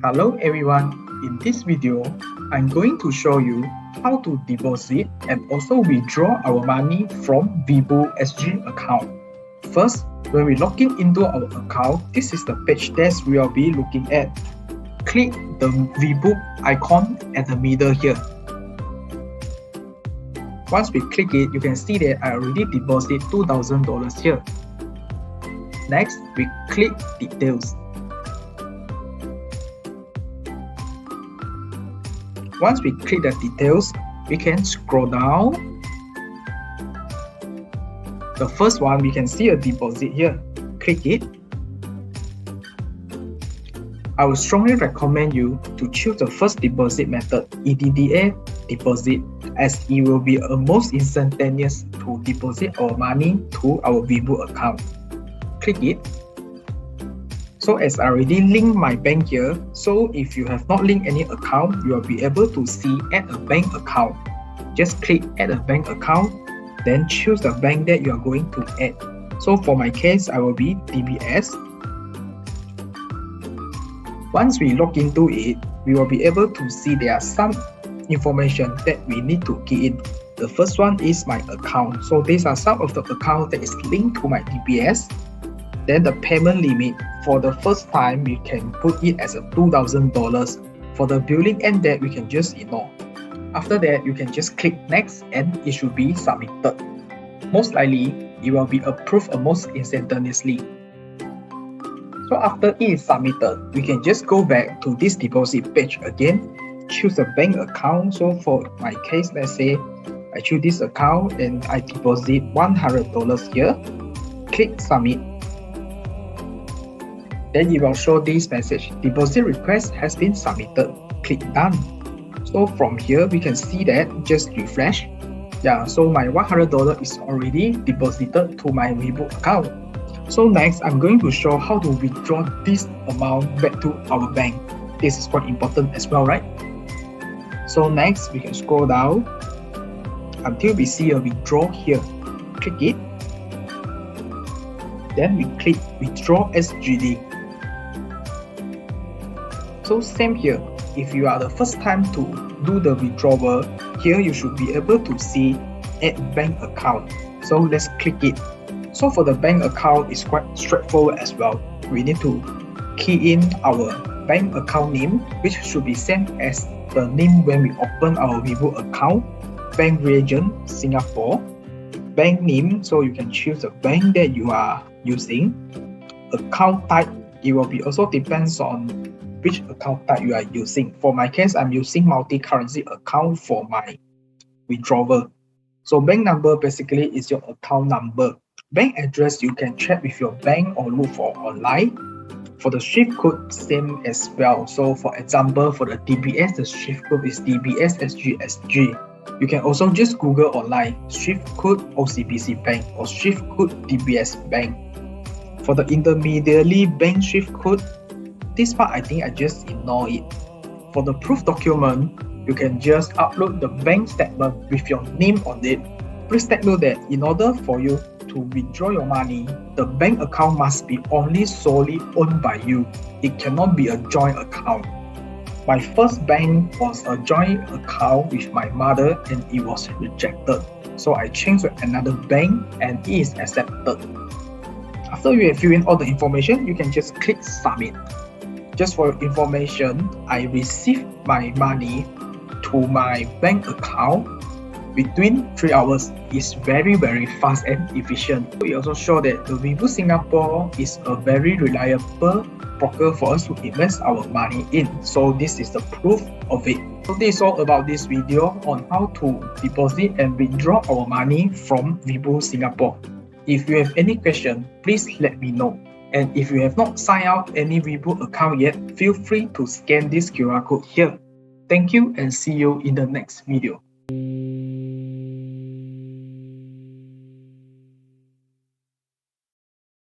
Hello everyone, in this video, I'm going to show you how to deposit and also withdraw our money from Webull SG account. First, when we log in into our account, this is the page that we will be looking at. Click the Webull icon at the middle here. Once we click it, you can see that I already deposited $2,000 here. Next, we click Details. Once we click the details, we can scroll down. The first one, we can see a deposit here. Click it. I would strongly recommend you to choose the first deposit method, EDDA deposit, as it will be a most instantaneous to deposit our money to our Webull account. Click it. So as I already linked my bank here, so if you have not linked any account, you will be able to see add a bank account. Just click add a bank account, then choose the bank that you are going to add. So for my case, I will be DBS. Once we log into it, we will be able to see there are some information that we need to key in. The first one is my account. So these are some of the accounts that is linked to my DBS. Then the payment limit, for the first time, we can put it as a $2,000. For the billing end date, we can just ignore. After that, you can just click next and it should be submitted. Most likely, it will be approved almost instantaneously. So after it is submitted, we can just go back to this deposit page again, choose a bank account. So for my case, let's say I choose this account and I deposit $100 here. Click submit. Then it will show this message, deposit request has been submitted. Click done. So from here, we can see that, just refresh. Yeah, so my $100 is already deposited to my Webull account. So next, I'm going to show how to withdraw this amount back to our bank. This is quite important as well, right? So next, we can scroll down until we see a withdraw here. Click it. Then we click withdraw SGD. So same here, if you are the first time to do the withdrawal, here you should be able to see add bank account. So let's click it. So for the bank account, it's quite straightforward as well. We need to key in our bank account name, which should be same as the name when we open our Webull account. Bank region, Singapore. Bank name, so you can choose the bank that you are using. Account type, it will be also depends on which account type you are using. For my case, I'm using multi-currency account for my withdrawal. So bank number basically is your account number. Bank address, you can check with your bank or look for online. For the SWIFT code, same as well. So for example, for the DBS, the SWIFT code is DBS SGSG. You can also just Google online, SWIFT code OCBC Bank or SWIFT code DBS Bank. For the intermediary bank SWIFT code, this part I think I just ignore it. For the proof document, you can just upload the bank statement with your name on it. Please take note that in order for you to withdraw your money, the bank account must be only solely owned by you. It cannot be a joint account. My first bank was a joint account with my mother and it was rejected. So I changed to another bank and it is accepted. After you have filled in all the information, you can just click submit. Just for information, I received my money to my bank account within 3 hours. It's very fast and efficient. We also show that the Webull Singapore is a very reliable broker for us to invest our money in. So this is the proof of it. So this is all about this video on how to deposit and withdraw our money from Webull Singapore. If you have any question, please let me know. And if you have not signed out any Webull account yet, feel free to scan this QR code here. Thank you and see you in the next video.